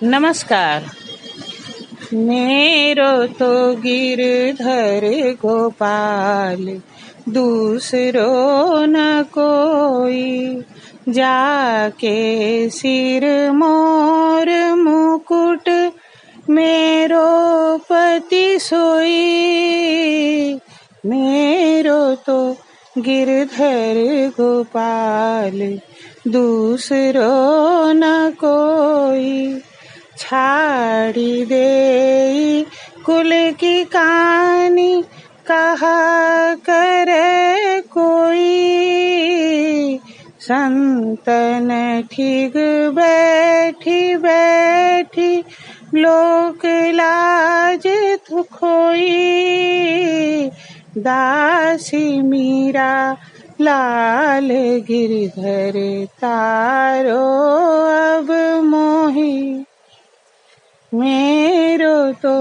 नमस्कार। मेरो तो गिरधर गोपाल, दूसरो न कोई। जाके सिर मोर मुकुट, मेरो पति सोई। मेरो तो गिरधर गोपाल, दूसरो न कोई। छाड़ी दे कुल की कहानी, कहा करे कोई। संतन ठीक बैठी बैठी, लोक लाज तू खोई। दासी मीरा लाल गिरधर, तारो अब मोही। मेरो तो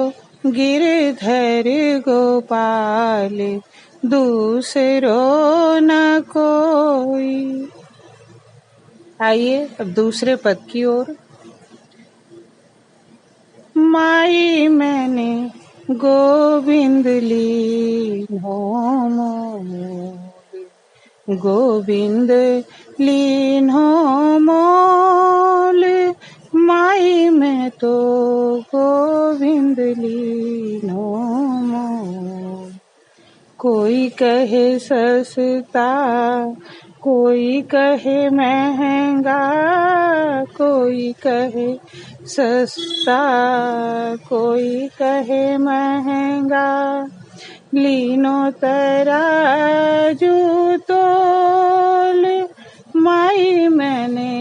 गिरधर गोपाल, दूसरो न कोई। आइए अब दूसरे पद की ओर। माई मैंने गोविंद लीन्हो मोल, गोविंद लीन्हो मोल। माई मैं तो गोविंद लीन्हो मोल। कोई कहे सस्ता, कोई कहे महंगा। कोई कहे सस्ता, कोई कहे महंगा। लीनो तराजू तोल, माई मैंने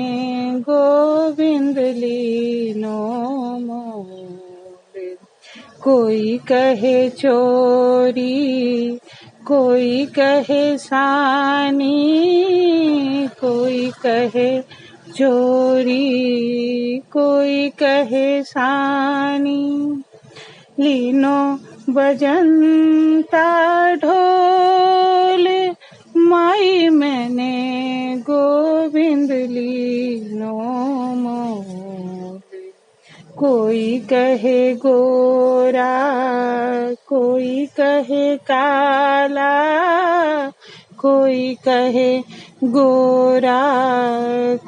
गोविंद लीनो मोल। कोई कहे चोरी, कोई कहे सानी। कोई कहे चोरी, कोई कहे सानी। लीनो बजंता ढोल, माई मैंने गोविंद लीनो मोल। कोई कहे गोरा, कोई कहे काला। कोई कहे गोरा,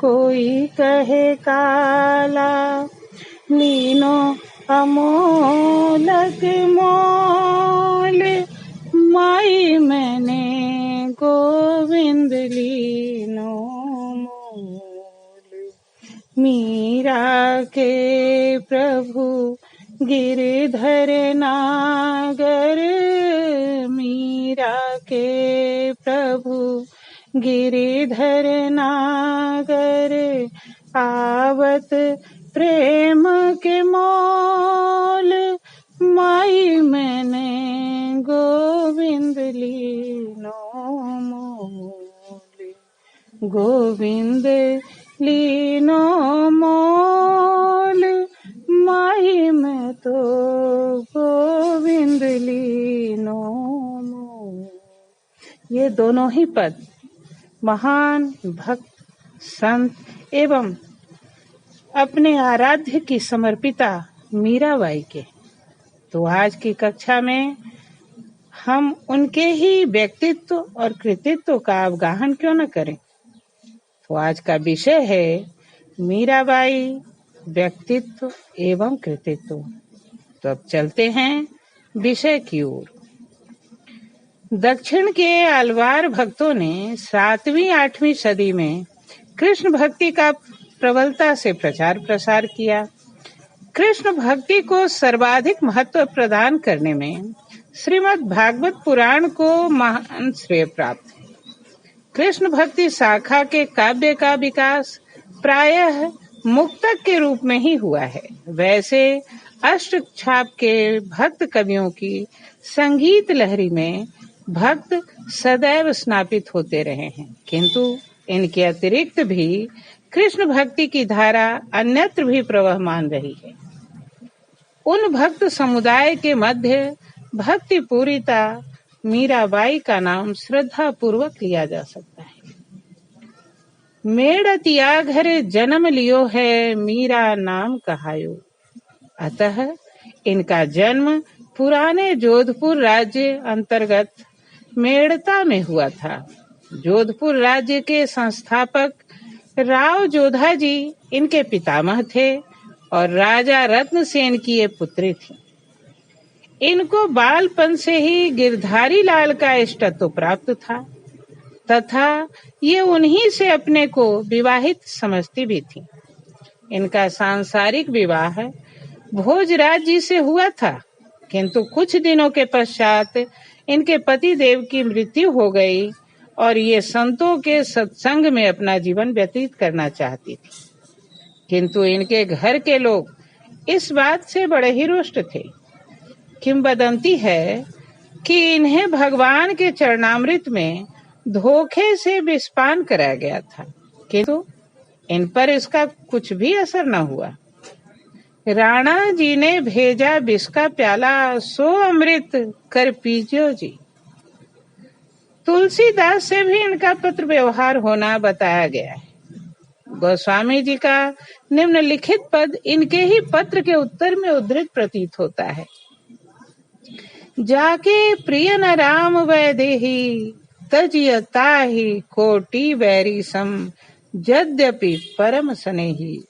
कोई कहे काला। लीनो अमोलक मोल, माई मैंने गोविंद लीनो मोल। मीरा के प्रभु गिरधर नागर, मीरा के प्रभु गिरधर नागर। आवत प्रेम के मोल, माई मैंने गोविंद लीनो मोल। गोविंद लीनो मोल, माई मैं तो गोविंद लीनो मोल। ये दोनों ही पद महान भक्त, संत एवं अपने आराध्य की समर्पिता मीराबाई के। तो आज की कक्षा में हम उनके ही व्यक्तित्व और कृतित्व का अवगाहन क्यों न करें। तो आज का विषय है मीराबाई, व्यक्तित्व एवं कृतित्व। तो अब चलते हैं विषय की ओर। दक्षिण के अलवार भक्तों ने 7वीं-8वीं सदी में कृष्ण भक्ति का प्रबलता से प्रचार प्रसार किया। कृष्ण भक्ति को सर्वाधिक महत्व प्रदान करने में श्रीमद् भागवत पुराण को महान श्रेय प्राप्त है। कृष्ण भक्ति शाखा के काव्य का विकास प्रायः मुक्तक के रूप में ही हुआ है। वैसे अष्टछाप के भक्त कवियों की संगीत लहरी में भक्त सदैव स्नापित होते रहे हैं, किंतु इनके अतिरिक्त भी कृष्ण भक्ति की धारा अन्यत्र भी प्रवहमान रही है। उन भक्त समुदाय के मध्य भक्ति पूरिता मीराबाई का नाम श्रद्धा पूर्वक लिया जा सकता है। मेड़तिया घरे जन्म लियो है, मीरा नाम कहायो। अतः इनका जन्म पुराने जोधपुर राज्य अंतर्गत मेड़ता में हुआ था। जोधपुर राज्य के संस्थापक राव जोधा जी इनके पितामह थे और राजा रत्नसेन की ये पुत्री थी। इनको बालपन से ही गिरधारी लाल का इष्टत्व प्राप्त था तथा ये उन्हीं से अपने को विवाहित समझती भी थी। इनका सांसारिक विवाह भोजराज जी से हुआ था, किंतु कुछ दिनों के पश्चात इनके पति देव की मृत्यु हो गई और ये संतों के सत्संग में अपना जीवन व्यतीत करना चाहती थी। किंतु इनके घर के लोग इस बात से बड़े ही रुष्ट थे। किंवदंती है कि इन्हें भगवान के चरणामृत में धोखे से विषपान कराया गया था, किंतु इन पर इसका कुछ भी असर न हुआ। राणा जी ने भेजा विष का प्याला, सो अमृत कर पीजियो जी। तुलसीदास से भी इनका पत्र व्यवहार होना बताया गया है। गोस्वामी जी का निम्नलिखित पद इनके ही पत्र के उत्तर में उद्धृत प्रतीत होता है। जाके प्रिय न राम वैदेही, तजिय ताहि कोटि वैरी सम, यद्यपि परम स्नेही।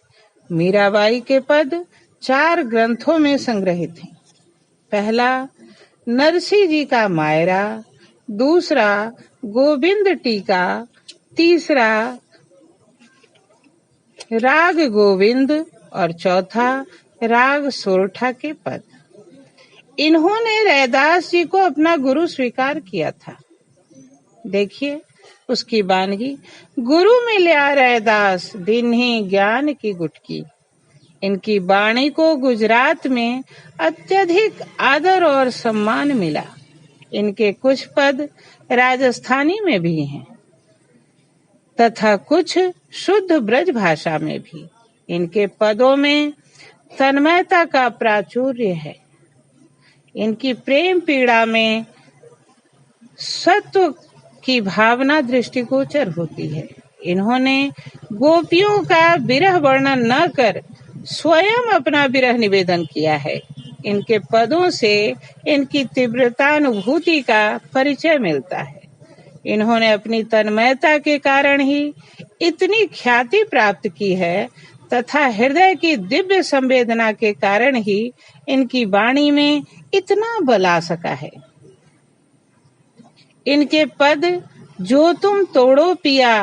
मीराबाई के पद 4 ग्रंथों में संग्रहित हैं। पहला नरसी जी का मायरा, दूसरा गोविंद टीका, तीसरा राग गोविंद और चौथा राग सोरठा के पद। इन्होंने रैदास जी को अपना गुरु स्वीकार किया था। देखिए उसकी बानगी, गुरु मिल्या रैदास, दिन्ही ज्ञान की गुटकी। इनकी वाणी को गुजरात में अत्यधिक आदर और सम्मान मिला। इनके कुछ पद राजस्थानी में भी हैं तथा कुछ शुद्ध ब्रज भाषा में भी। इनके पदों में तन्मयता का प्राचुर्य है। इनकी प्रेम पीड़ा में सत्व की भावना दृष्टिगोचर होती है। इन्होंने गोपियों का विरह वर्णन न कर स्वयं अपना विरह निवेदन किया है। इनके पदों से इनकी तीव्रतानुभूति का परिचय मिलता है। इन्होंने अपनी तन्मयता के कारण ही इतनी ख्याति प्राप्त की है तथा हृदय की दिव्य संवेदना के कारण ही इनकी वाणी में इतना बल आ सका है। इनके पद जो तुम तोड़ो पिया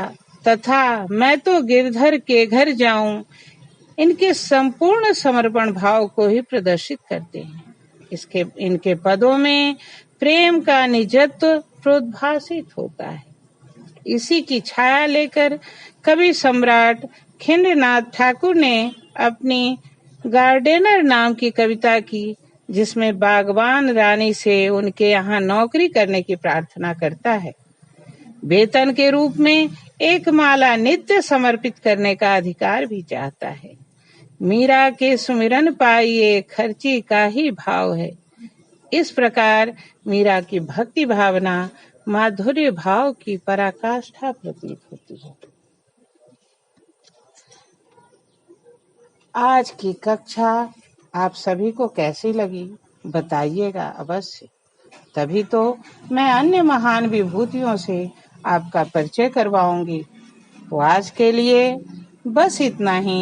तथा मैं तो गिरधर के घर जाऊं, इनके संपूर्ण समर्पण भाव को ही प्रदर्शित करते हैं। इनके पदों में प्रेम का निजत्व प्रोद्भासित होता है। इसी की छाया लेकर कवि सम्राट खिंडनाथ ठाकुर ने अपनी गार्डनर नाम की कविता की, जिसमें बागवान रानी से उनके यहाँ नौकरी करने की प्रार्थना करता है। वेतन के रूप में एक माला नित्य समर्पित करने का अधिकार भी चाहता है। मीरा के सुमिरन पाइए खर्ची का ही भाव है। इस प्रकार मीरा की भक्ति भावना माधुर्य भाव की पराकाष्ठा प्रतीत होती है। आज की कक्षा आप सभी को कैसी लगी बताइएगा अवश्य। तभी तो मैं अन्य महान विभूतियों से आपका परिचय करवाऊंगी। तो आज के लिए बस इतना ही।